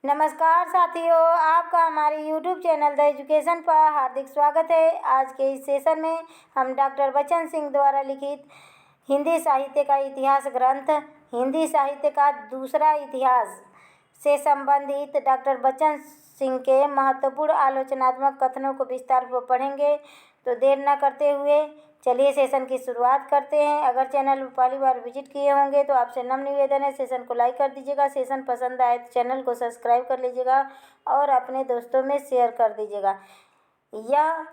नमस्कार साथियों, आपका हमारे YouTube चैनल द एजुकेशन पर हार्दिक स्वागत है। आज के इस सेशन में हम डॉक्टर बच्चन सिंह द्वारा लिखित हिंदी साहित्य का इतिहास ग्रंथ हिंदी साहित्य का दूसरा इतिहास से संबंधित डॉक्टर बच्चन सिंह के महत्वपूर्ण आलोचनात्मक कथनों को विस्तारपूर्वक पढ़ेंगे। तो देर न करते हुए चलिए सेशन की शुरुआत करते हैं। अगर चैनल पर पहली बार विजिट किए होंगे तो आपसे नम्र निवेदन है, सेशन को लाइक कर दीजिएगा। सेशन पसंद आए तो चैनल को सब्सक्राइब कर लीजिएगा और अपने दोस्तों में शेयर कर दीजिएगा। यह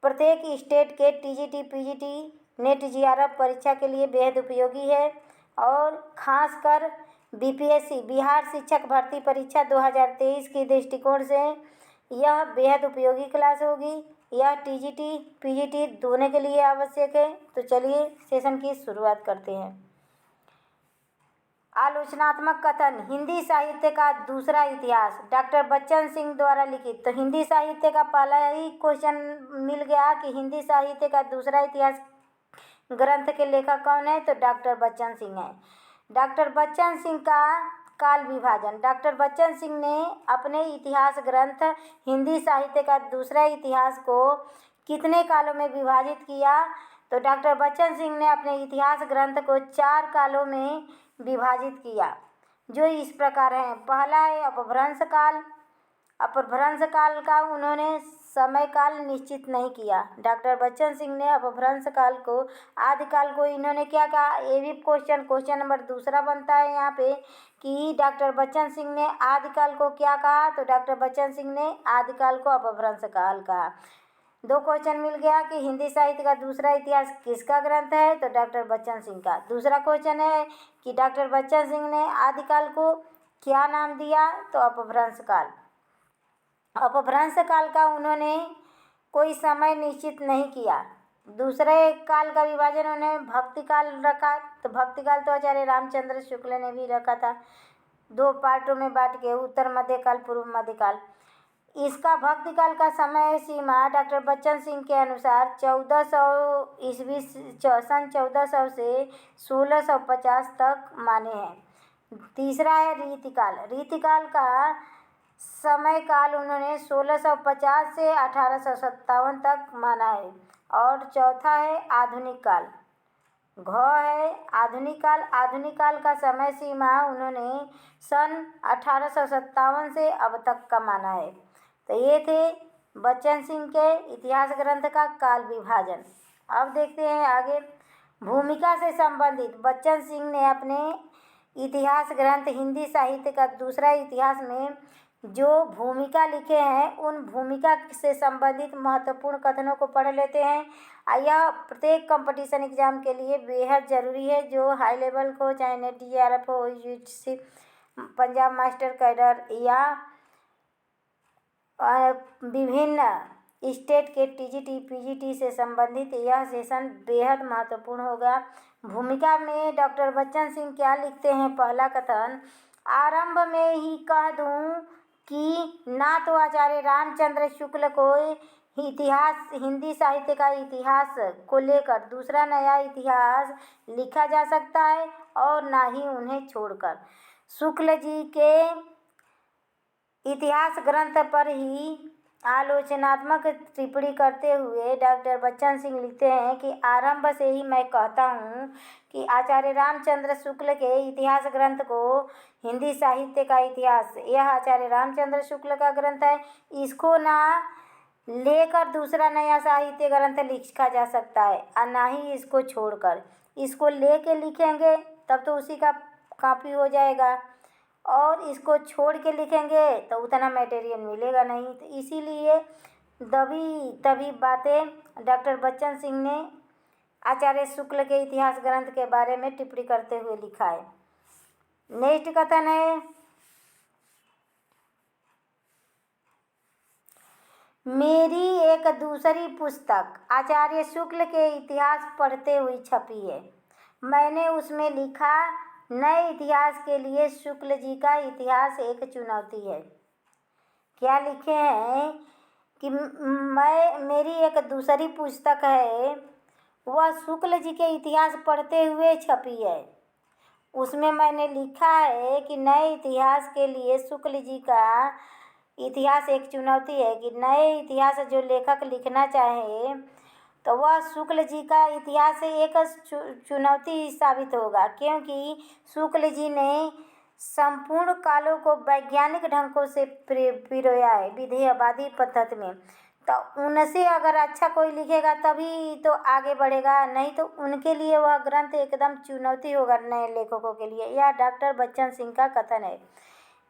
प्रत्येक स्टेट के टीजीटी, पीजीटी, नेट, जीआरएफ परीक्षा के लिए बेहद उपयोगी है और ख़ासकर बीपीएससी बिहार शिक्षक भर्ती परीक्षा 2023 के दृष्टिकोण से यह बेहद उपयोगी क्लास होगी। यह टीजीटी, पीजीटी दोनों के लिए आवश्यक है। तो चलिए सेशन की शुरुआत करते हैं। आलोचनात्मक कथन हिंदी साहित्य का दूसरा इतिहास डॉक्टर बच्चन सिंह द्वारा लिखित। तो हिंदी साहित्य का पहला ही क्वेश्चन मिल गया कि हिंदी साहित्य का दूसरा इतिहास ग्रंथ के लेखक कौन है, तो डॉक्टर बच्चन सिंह है। डॉक्टर बच्चन सिंह का काल विभाजन। डॉक्टर बच्चन सिंह ने अपने इतिहास ग्रंथ हिंदी साहित्य का दूसरा इतिहास को कितने कालों में विभाजित किया, तो डॉक्टर बच्चन सिंह ने अपने इतिहास ग्रंथ को 4 कालों में विभाजित किया, जो इस प्रकार हैं। पहला है अपभ्रंश काल। अपभ्रंश काल का उन्होंने समय काल निश्चित नहीं किया। डॉक्टर बच्चन सिंह ने अपभ्रंश काल को, आदिकाल को इन्होंने क्या कहा, ये भी क्वेश्चन नंबर दूसरा बनता है यहाँ पे कि डॉक्टर बच्चन सिंह ने आदिकाल को क्या कहा, तो डॉक्टर बच्चन सिंह ने आदिकाल को अपभ्रंश काल कहा। 2 क्वेश्चन मिल गया कि हिंदी साहित्य का दूसरा इतिहास किसका ग्रंथ है, तो डॉक्टर बच्चन सिंह का। दूसरा क्वेश्चन है कि डॉक्टर बच्चन सिंह ने आदिकाल को क्या नाम दिया, तो अपभ्रंश काल। अपभ्रंश काल का उन्होंने कोई समय निश्चित नहीं किया। दूसरे काल का विभाजन उन्होंने भक्ति काल रखा। तो भक्ति काल तो आचार्य रामचंद्र शुक्ल ने भी रखा था 2 पार्टों में बांट के, उत्तर मध्यकाल, पूर्व मध्यकाल। इसका भक्ति काल का समय सीमा डॉक्टर बच्चन सिंह के अनुसार 1400 ईस्वी सन 1400 से 1650 तक माने हैं। तीसरा है रीतिकाल। रीतिकाल का समय काल उन्होंने 1650 से 1857 तक माना है। और चौथा है आधुनिक काल। घ है आधुनिक काल। आधुनिक काल का समय सीमा उन्होंने सन 1857 से अब तक का माना है। तो ये थे बच्चन सिंह के इतिहास ग्रंथ का काल विभाजन। अब देखते हैं आगे भूमिका से संबंधित। बच्चन सिंह ने अपने इतिहास ग्रंथ हिंदी साहित्य का दूसरा इतिहास में जो भूमिका लिखे हैं, उन भूमिका से संबंधित महत्वपूर्ण कथनों को पढ़ लेते हैं। यह प्रत्येक कंपटीशन एग्जाम के लिए बेहद ज़रूरी है, जो हाई लेवल को, चाहे नेट, जीआरएफ हो, यूजीसी, पंजाब मास्टर कैडर या विभिन्न स्टेट के टीजीटी, पीजीटी से संबंधित यह सेशन बेहद महत्वपूर्ण होगा। भूमिका में डॉक्टर बच्चन सिंह क्या लिखते हैं। पहला कथन, आरंभ में ही कह दूं कि ना तो आचार्य रामचंद्र शुक्ल को इतिहास, हिंदी साहित्य का इतिहास को लेकर दूसरा नया इतिहास लिखा जा सकता है और ना ही उन्हें छोड़कर। शुक्ल जी के इतिहास ग्रंथ पर ही आलोचनात्मक टिप्पणी करते हुए डॉक्टर बच्चन सिंह लिखते हैं कि आरंभ से ही मैं कहता हूँ कि आचार्य रामचंद्र शुक्ल के इतिहास ग्रंथ को हिंदी साहित्य का इतिहास, यह आचार्य रामचंद्र शुक्ल का ग्रंथ है, इसको ना लेकर दूसरा नया साहित्य ग्रंथ लिखा जा सकता है और ना ही इसको छोड़कर। इसको लेके लिखेंगे तब तो उसी का कॉपी हो जाएगा, और इसको छोड़ के लिखेंगे तो उतना मटेरियल मिलेगा नहीं। तो इसीलिए तभी बातें डॉक्टर बच्चन सिंह ने आचार्य शुक्ल के इतिहास ग्रंथ के बारे में टिप्पणी करते हुए लिखा है। नेक्स्ट कथन है, मेरी एक दूसरी पुस्तक आचार्य शुक्ल के इतिहास पढ़ते हुए छपी है। मैंने उसमें लिखा, नए इतिहास के लिए शुक्ल जी का इतिहास एक चुनौती है। क्या लिखे हैं कि मेरी एक दूसरी पुस्तक है, वह शुक्ल जी के इतिहास पढ़ते हुए छपी है उसमें मैंने लिखा है कि नए इतिहास के लिए शुक्ल जी का इतिहास एक चुनौती है, कि नए इतिहास जो लेखक लिखना चाहे तो वह शुक्ल जी का इतिहास एक चुनौती साबित होगा, क्योंकि शुक्ल जी ने संपूर्ण कालों को वैज्ञानिक ढंगों से पिरोया है विधेयवादी पद्धति में। तो उनसे अगर अच्छा कोई लिखेगा तभी तो आगे बढ़ेगा, नहीं तो उनके लिए वह ग्रंथ एकदम चुनौती होगा नए लेखकों के लिए। यह डॉक्टर बच्चन सिंह का कथन है।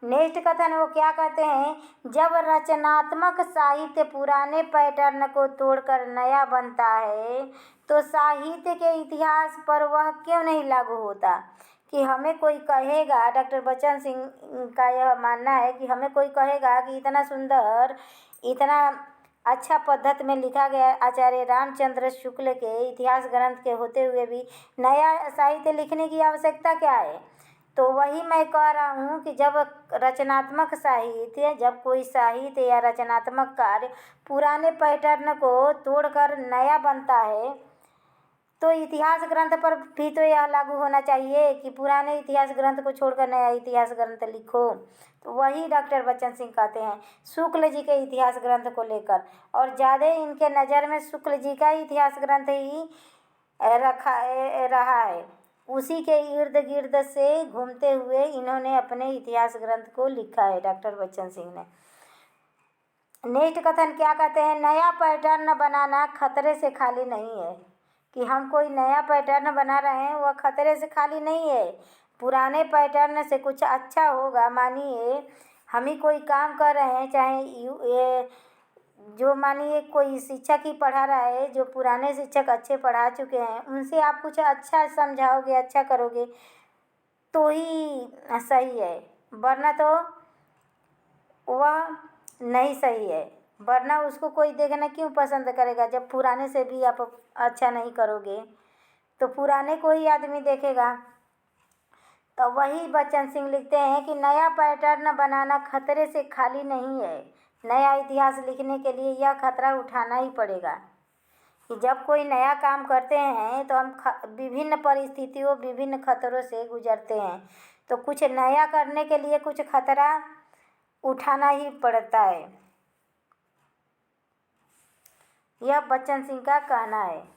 नेक्स्ट कथन वो क्या कहते हैं, जब रचनात्मक साहित्य पुराने पैटर्न को तोड़कर नया बनता है तो साहित्य के इतिहास पर वह क्यों नहीं लागू होता। कि हमें कोई कहेगा, डॉक्टर बच्चन सिंह का यह मानना है कि हमें कोई कहेगा कि इतना सुंदर, इतना अच्छा पद्धति में लिखा गया आचार्य रामचंद्र शुक्ल के इतिहास ग्रंथ के होते हुए भी नया साहित्य लिखने की आवश्यकता क्या है। तो वही मैं कह रहा हूँ कि जब रचनात्मक साहित्य, जब कोई साहित्य या रचनात्मक कार्य पुराने पैटर्न को तोड़कर नया बनता है तो इतिहास ग्रंथ पर भी तो यह लागू होना चाहिए कि पुराने इतिहास ग्रंथ को छोड़कर नया इतिहास ग्रंथ लिखो। तो वही डॉक्टर बच्चन सिंह कहते हैं शुक्ल जी के इतिहास ग्रंथ को लेकर, और ज़्यादा इनके नज़र में शुक्ल जी का इतिहास ग्रंथ ही रहा है। उसी के इर्द गिर्द से घूमते हुए इन्होंने अपने इतिहास ग्रंथ को लिखा है डॉक्टर बच्चन सिंह ने। नेक्स्ट कथन क्या कहते हैं, नया पैटर्न बनाना खतरे से खाली नहीं है। कि हम कोई नया पैटर्न बना रहे हैं वह खतरे से खाली नहीं है, पुराने पैटर्न से कुछ अच्छा होगा। मानिए हम ही कोई काम कर रहे हैं, चाहे ये जो मानिए कोई शिक्षक ही पढ़ा रहा है, जो पुराने शिक्षक अच्छे पढ़ा चुके हैं उनसे आप कुछ अच्छा समझाओगे, अच्छा करोगे तो ही सही है, वरना तो वह नहीं सही है। वरना उसको कोई देखना क्यों पसंद करेगा, जब पुराने से भी आप अच्छा नहीं करोगे तो पुराने को ही आदमी देखेगा। तो वही बच्चन सिंह लिखते हैं कि नया पैटर्न बनाना खतरे से खाली नहीं है, नया इतिहास लिखने के लिए यह खतरा उठाना ही पड़ेगा। कि जब कोई नया काम करते हैं तो हम विभिन्न परिस्थितियों, विभिन्न खतरों से गुजरते हैं, तो कुछ नया करने के लिए कुछ खतरा उठाना ही पड़ता है। यह बच्चन सिंह का कहना है।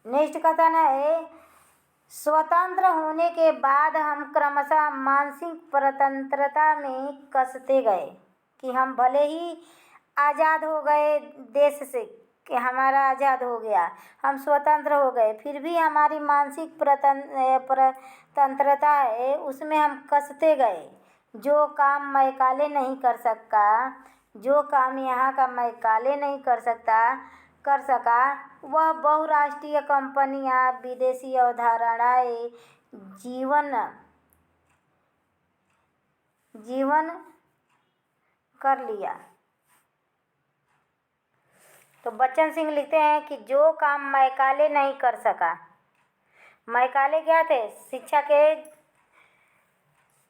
नेक्स्ट कथन है, स्वतंत्र होने के बाद हम क्रमशः मानसिक स्वतंत्रता में कसते गए। कि हम भले ही आज़ाद हो गए देश से, कि हमारा आज़ाद हो गया, हम स्वतंत्र हो गए, फिर भी हमारी मानसिक स्वतंत्रता है उसमें हम कसते गए। जो काम मैं काले नहीं कर सकता, जो काम यहाँ का मैं काले नहीं कर सका वह बहुराष्ट्रीय कंपनियां, विदेशी अवधारणाएं जीवन कर लिया। तो बच्चन सिंह लिखते हैं कि जो काम मैकाले नहीं कर सका, मैकाले क्या थे,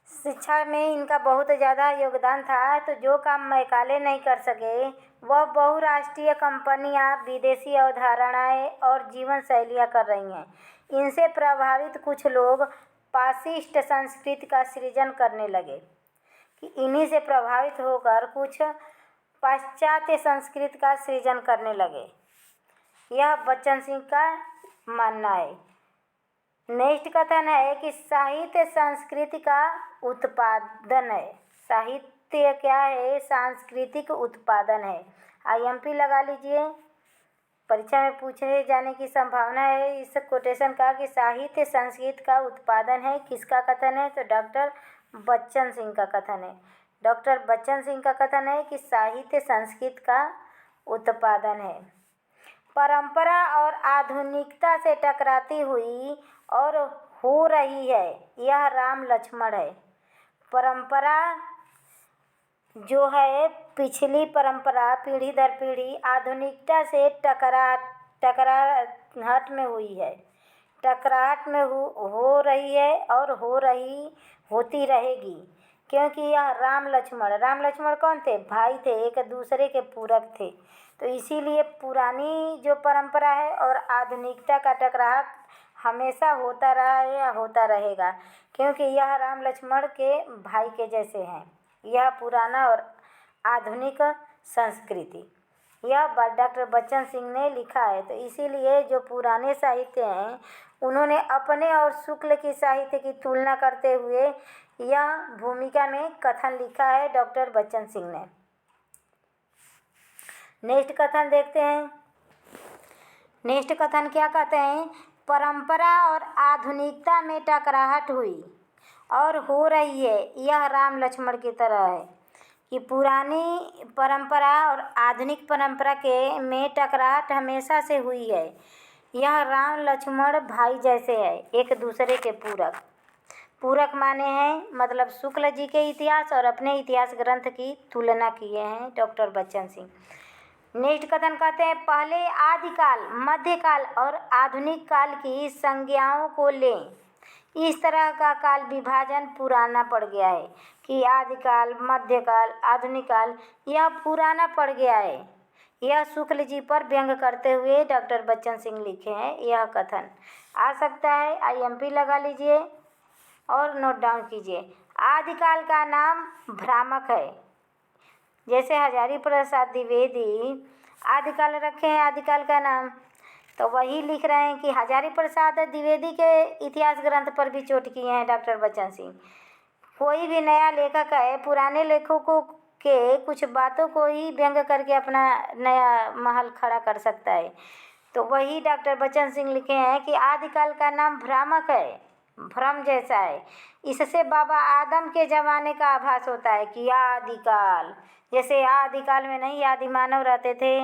शिक्षा में इनका बहुत ज़्यादा योगदान था। तो जो काम मैकाले नहीं कर सके वह बहुराष्ट्रीय कंपनियां, विदेशी अवधारणाएं और जीवन शैलियाँ कर रही हैं। इनसे प्रभावित कुछ लोग पाश्चिष्ट संस्कृति का सृजन करने लगे। कि इन्हीं से प्रभावित होकर कुछ पाश्चात्य संस्कृति का सृजन करने लगे, यह बच्चन सिंह का मानना है। नेक्स्ट कथन है कि साहित्य संस्कृति का उत्पादन है। साहित्य क्या है, सांस्कृतिक उत्पादन है। IMP लगा लीजिए, परीक्षा में पूछे जाने की संभावना है इस कोटेशन का कि साहित्य संस्कृति का उत्पादन है। किसका कथन है, तो डॉक्टर बच्चन सिंह का कथन है। डॉक्टर बच्चन सिंह का कथन है कि साहित्य संस्कृति का उत्पादन है। परंपरा और आधुनिकता से टकराती हुई और हो रही है, यह राम लक्ष्मण है। परंपरा जो है, पिछली परंपरा पीढ़ी दर पीढ़ी आधुनिकता से टकराहट में हुई है, टकराहट में हो रही है और होती रहेगी, क्योंकि यह राम लक्ष्मण कौन थे, भाई थे, एक दूसरे के पूरक थे। तो इसीलिए पुरानी जो परंपरा है और आधुनिकता का टकराहट हमेशा होता रहा है या होता रहेगा, क्योंकि यह राम लक्ष्मण के भाई के जैसे हैं। यह पुराना और आधुनिक संस्कृति, यह डॉक्टर बच्चन सिंह ने लिखा है। तो इसीलिए जो पुराने साहित्य हैं उन्होंने अपने और शुक्ल की साहित्य की तुलना करते हुए यह भूमिका में कथन लिखा है डॉक्टर बच्चन सिंह ने। नेक्स्ट कथन देखते हैं। नेक्स्ट कथन क्या कहते हैं? परंपरा और आधुनिकता में टकराहट हुई और हो रही है। यह राम लक्ष्मण की तरह है कि पुरानी परंपरा और आधुनिक परंपरा के में टकराहट हमेशा से हुई है। यह राम लक्ष्मण भाई जैसे है, एक दूसरे के पूरक। पूरक माने हैं मतलब शुक्ल जी के इतिहास और अपने इतिहास ग्रंथ की तुलना किए हैं डॉक्टर बच्चन सिंह। नेक्स्ट कथन कहते हैं, पहले आदिकाल, मध्यकाल और आधुनिक काल की संज्ञाओं को लें। इस तरह का काल विभाजन पुराना पड़ गया है कि आदिकाल, मध्यकाल, आधुनिक काल, यह पुराना पड़ गया है। यह शुक्ल जी पर व्यंग करते हुए डॉक्टर बच्चन सिंह लिखे हैं। यह कथन आ सकता है, IMP लगा लीजिए और नोट डाउन कीजिए। आदिकाल का नाम भ्रामक है, जैसे हजारी प्रसाद द्विवेदी आदिकाल रखे हैं आदिकाल का नाम, तो वही लिख रहे हैं कि हजारी प्रसाद द्विवेदी के इतिहास ग्रंथ पर भी चोट किए हैं डॉक्टर बच्चन सिंह। कोई भी नया लेखक है पुराने लेखकों के कुछ बातों को ही व्यंग करके अपना नया महल खड़ा कर सकता है। तो वही डॉक्टर बच्चन सिंह लिखे हैं कि आदिकाल का नाम भ्रामक है, भ्रम जैसा है। इससे बाबा आदम के ज़माने का आभास होता है कि आदिकाल, जैसे आदिकाल में नहीं आदि मानव रहते थे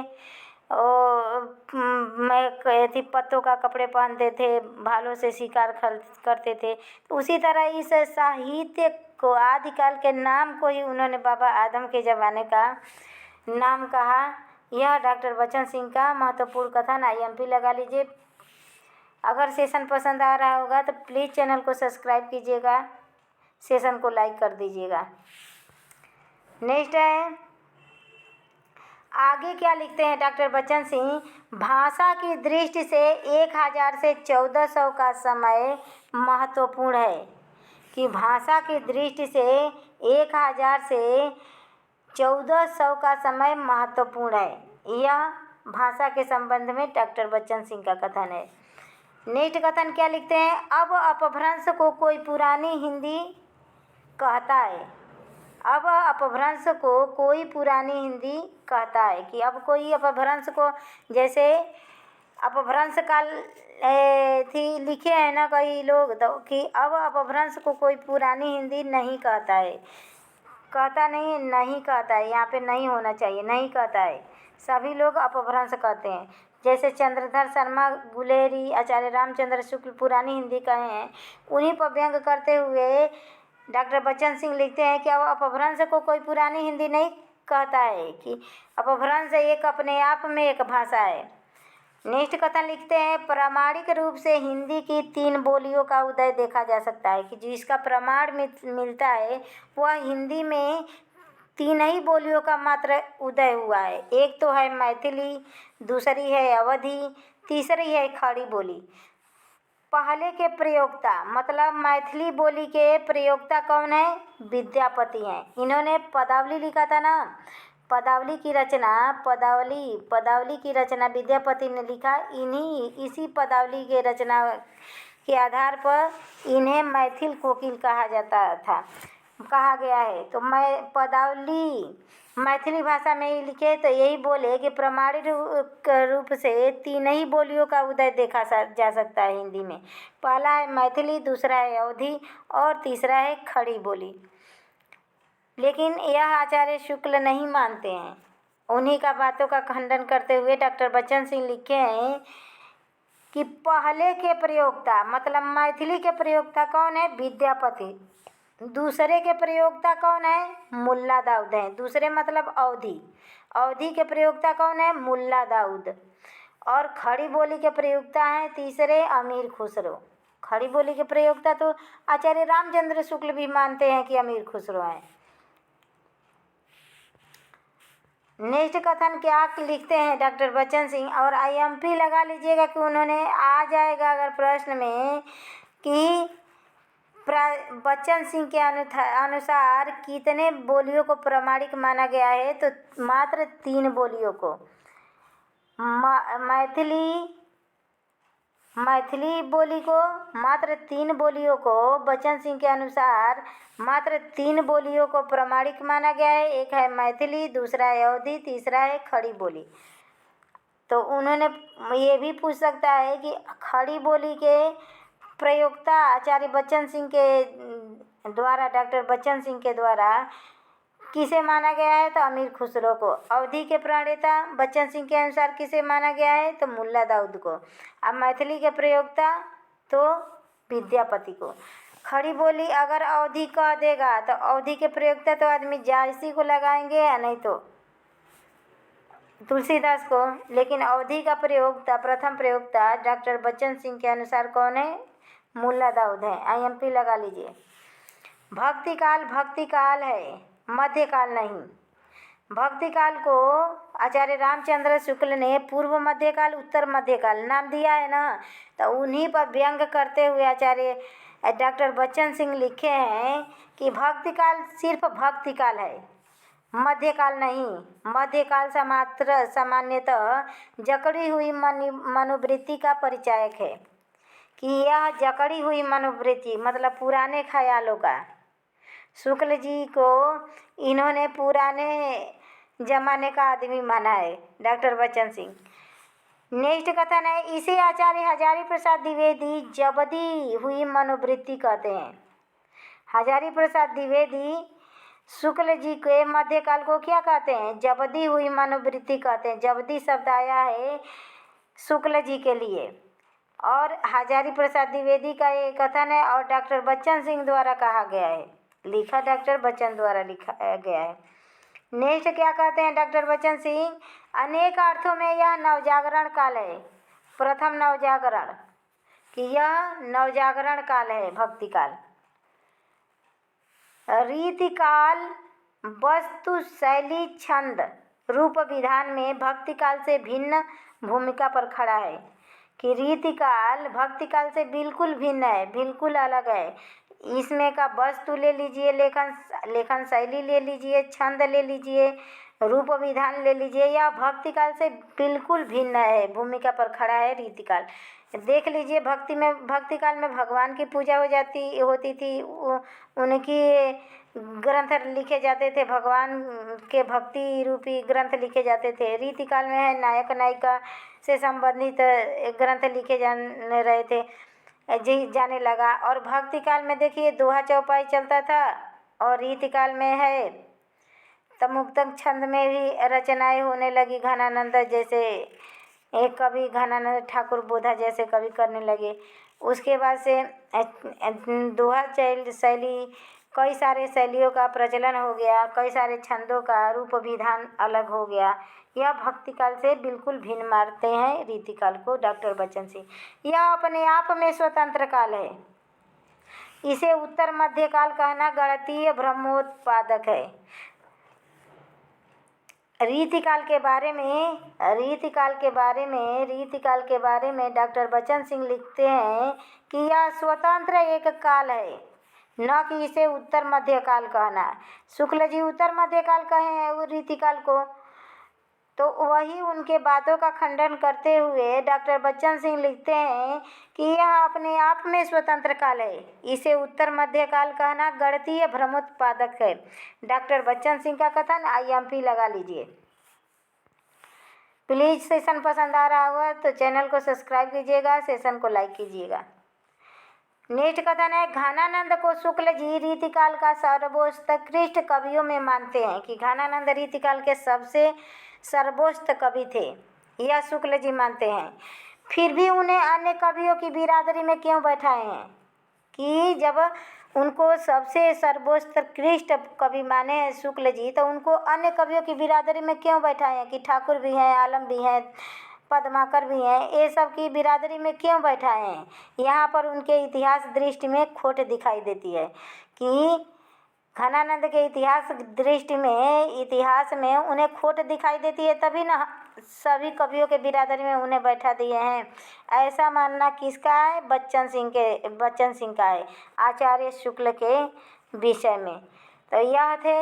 मैं थी पत्तों का कपड़े पहनते थे, भालों से शिकार करते थे। उसी तरह इस साहित्य को आदिकाल के नाम को ही उन्होंने बाबा आदम के ज़माने का नाम कहा। यह डॉक्टर बच्चन सिंह का महत्वपूर्ण कथन। IMP लगा लीजिए। अगर सेशन पसंद आ रहा होगा तो प्लीज़ चैनल को सब्सक्राइब कीजिएगा, सेशन को लाइक कर दीजिएगा। नेक्स्ट है, आगे क्या लिखते हैं डॉक्टर बच्चन सिंह? भाषा की दृष्टि से 1000 से 1400 का समय महत्वपूर्ण है कि भाषा की दृष्टि से 1000 से 1400 का समय महत्वपूर्ण है। यह भाषा के संबंध में डॉक्टर बच्चन सिंह का कथन है। नेक्स्ट कथन क्या लिखते हैं? अब अपभ्रंश को कोई पुरानी हिंदी कहता है। अब अपभ्रंश को कोई पुरानी हिंदी कहता है कि अब कोई अपभ्रंश को, जैसे अपभ्रंश काल थी लिखे हैं ना कई लोग, तो कि अब अपभ्रंश को कोई पुरानी हिंदी नहीं कहता है। कहता नहीं, नहीं कहता है, यहाँ पे नहीं होना चाहिए, नहीं कहता है। सभी लोग अपभ्रंश कहते हैं। जैसे चंद्रधर शर्मा गुलेरी, आचार्य रामचंद्र शुक्ल पुरानी हिंदी कहे हैं, उन्हीं पर व्यंग करते हुए डॉक्टर बच्चन सिंह लिखते हैं कि अब अपभ्रंश को कोई पुरानी हिंदी नहीं कहता है, कि अपभ्रंश एक अपने आप में एक भाषा है। नेक्स्ट कथन लिखते हैं, प्रामाणिक रूप से हिंदी की 3 बोलियों का उदय देखा जा सकता है कि जिसका प्रमाण मिलता है वह हिंदी में 3 ही बोलियों का मात्र उदय हुआ है। एक तो है मैथिली, दूसरी है अवधी, तीसरी है खड़ी बोली। पहले के प्रयोक्ता मतलब मैथिली बोली के प्रयोक्ता कौन है? विद्यापति हैं। इन्होंने पदावली लिखा था ना, पदावली की रचना विद्यापति ने लिखा। इसी पदावली के रचना के आधार पर इन्हें मैथिल कोकिल कहा गया है। तो मैं पदावली मैथिली भाषा में ही लिखे, तो यही बोले कि प्रमाणिक रूप से 3 ही बोलियों का उदय देखा जा सकता है हिंदी में। पहला है मैथिली, दूसरा है अवधी और तीसरा है खड़ी बोली। लेकिन यह आचार्य शुक्ल नहीं मानते हैं। उन्हीं का बातों का खंडन करते हुए डॉक्टर बच्चन सिंह लिखे हैं कि पहले के प्रयोक्ता मतलब मैथिली के प्रयोक्ता कौन है? विद्यापति। दूसरे के प्रयोक्ता कौन है? मुल्ला दाऊद हैं। दूसरे मतलब अवधी के प्रयोक्ता कौन है? मुल्ला दाऊद। और खड़ी बोली के प्रयोक्ता हैं तीसरे अमीर खुसरो। खड़ी बोली के प्रयोक्ता तो आचार्य रामचंद्र शुक्ल भी मानते हैं कि अमीर खुसरो हैं। नेक्स्ट कथन क्या लिखते हैं डॉक्टर बच्चन सिंह, और IMP लगा लीजिएगा कि उन्होंने आ जाएगा अगर प्रश्न में कि बच्चन सिंह के अनुसार कितने बोलियों को प्रामाणिक माना गया है, तो मात्र 3 बोलियों को। मैथिली बोली को, मात्र 3 बोलियों को बच्चन सिंह के अनुसार मात्र 3 बोलियों को प्रामाणिक माना गया है। एक है मैथिली, दूसरा है अवधी, तीसरा है खड़ी बोली। तो उन्होंने ये भी पूछ सकता है कि खड़ी बोली के प्रयोक्ता आचार्य बच्चन सिंह के द्वारा, डॉक्टर बच्चन सिंह के द्वारा किसे माना गया है, तो अमीर खुसरो को। अवधी के प्रणेता बच्चन सिंह के अनुसार किसे माना गया है, तो मुल्ला दाऊद को। अब मैथिली के प्रयोक्ता तो विद्यापति को। खड़ी बोली अगर अवधी कह देगा तो अवधी के प्रयोक्ता तो आदमी जायसी को लगाएंगे या नहीं तो तुलसीदास को। लेकिन अवधी का प्रयोक्ता, प्रथम प्रयोक्ता डॉक्टर बच्चन सिंह के अनुसार कौन है, मुल्ला दाऊद है। IMP लगा लीजिए। भक्तिकाल है, मध्यकाल नहीं। भक्तिकाल को आचार्य रामचंद्र शुक्ल ने पूर्व मध्यकाल, उत्तर मध्यकाल नाम दिया है ना, तो उन्हीं पर व्यंग करते हुए आचार्य डॉक्टर बच्चन सिंह लिखे हैं कि भक्तिकाल सिर्फ भक्तिकाल है, मध्यकाल नहीं। मध्यकाल मात्र सामान्यतः जकड़ी हुई मनोवृत्ति का परिचायक है, कि यह जकड़ी हुई मनोवृत्ति मतलब पुराने ख्यालों का। शुक्ल जी को इन्होंने पुराने जमाने का आदमी माना है, डॉक्टर बच्चन सिंह। नेक्स्ट कथन है, इसे आचार्य हजारी प्रसाद द्विवेदी जबदी हुई मनोवृत्ति कहते हैं। हजारी प्रसाद द्विवेदी शुक्ल जी के मध्यकाल को क्या कहते हैं, जबदी हुई मनोवृत्ति कहते हैं। जबदी शब्द आया है शुक्ल जी के लिए, और हजारी प्रसाद द्विवेदी का ये कथन है और डॉक्टर बच्चन सिंह द्वारा कहा गया है, लिखा डॉक्टर बच्चन द्वारा लिखा गया है। नेक्स्ट क्या कहते हैं डॉक्टर बच्चन सिंह, अनेक अर्थों में यह नवजागरण काल है। प्रथम नवजागरण, कि यह नवजागरण काल है, भक्ति काल। रीति काल वस्तु, शैली, छंद, रूप, विधान में भक्ति काल से भिन्न भूमिका पर खड़ा है। कि रीति काल भक्ति काल से बिल्कुल भिन्न है, बिल्कुल अलग है। इसमें का वस्तु ले लीजिए, लेखन शैली ले लीजिए, छंद ले लीजिए, रूप विधान ले लीजिए, यह भक्ति काल से बिल्कुल भिन्न है, भूमिका पर खड़ा है रीति काल। देख लीजिए, भक्ति काल में भगवान की पूजा होती थी, उनकी ग्रंथ लिखे जाते थे, भगवान के भक्ति रूपी ग्रंथ लिखे जाते थे। रीति काल में है नायक नायिका से संबंधित ग्रंथ लिखे जाने जाने लगा। और भक्ति काल में देखिए दोहा चौपाई चलता था, और रीति काल में है तब मुक्तक छंद में भी रचनाएं होने लगी। घनानंद जैसे एक कवि, घनानंद ठाकुर बोधा जैसे कवि करने लगे। उसके बाद से दोहा शैली, कई सारे शैलियों का प्रचलन हो गया, कई सारे छंदों का रूप विधान अलग हो गया। यह भक्ति काल से बिल्कुल भिन्न मानते हैं रीति काल को डॉक्टर बच्चन सिंह। यह अपने आप में स्वतंत्र काल है। इसे उत्तर मध्य काल कहना गणितीय भ्रमोत्पादक है। रीति काल के बारे में डॉक्टर बच्चन सिंह लिखते हैं कि यह स्वतंत्र एक काल है, न कि इसे उत्तर मध्य काल कहना। शुक्ल जी उत्तर मध्य काल कहे हैं वो रीति काल को, तो वही उनके बातों का खंडन करते हुए डॉक्टर बच्चन सिंह लिखते हैं कि यह अपने आप में स्वतंत्र काल है, इसे उत्तर मध्य काल कहना गणितीय भ्रमोत्पादक है। डॉक्टर बच्चन सिंह का कथन IMP लगा लीजिए। प्लीज़ सेशन पसंद आ रहा होगा तो चैनल को सब्सक्राइब कीजिएगा, सेशन को लाइक कीजिएगा। नेक्स्ट कथन है, घनानंद को शुक्ल जी रीतिकाल का सर्वोत्कृष्ट कवियों में मानते हैं। कि घनानंद रीतिकाल के सबसे सर्वोत्कृष्ट कवि थे, यह शुक्ल जी मानते हैं। फिर भी उन्हें अन्य कवियों की बिरादरी में क्यों बैठाए हैं? कि जब उनको सबसे सर्वोत्कृष्ट कवि माने हैं शुक्ल जी, तो उनको अन्य कवियों की बिरादरी में क्यों बैठाए हैं? कि ठाकुर भी हैं, आलम भी हैं, पद्माकर भी हैं, ये सब की बिरादरी में क्यों बैठाए हैं? यहाँ पर उनके इतिहास दृष्टि में खोट दिखाई देती है। कि घनानंद के इतिहास दृष्टि में इतिहास में उन्हें खोट दिखाई देती है, तभी न सभी कवियों के बिरादरी में उन्हें बैठा दिए हैं। ऐसा मानना किसका है? बच्चन सिंह का है, आचार्य शुक्ल के विषय में। तो यह थे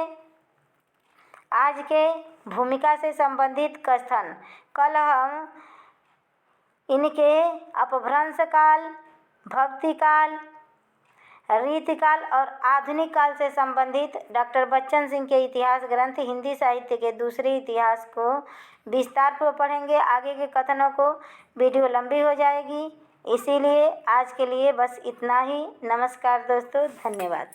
आज के भूमिका से संबंधित कथन। कल हम इनके अपभ्रंश काल, भक्ति काल, रीतिकाल और आधुनिक काल से संबंधित डॉक्टर बच्चन सिंह के इतिहास ग्रंथ हिंदी साहित्य के दूसरे इतिहास को विस्तार पूर्वक पढ़ेंगे। आगे के कथनों को वीडियो लंबी हो जाएगी, इसीलिए आज के लिए बस इतना ही। नमस्कार दोस्तों, धन्यवाद।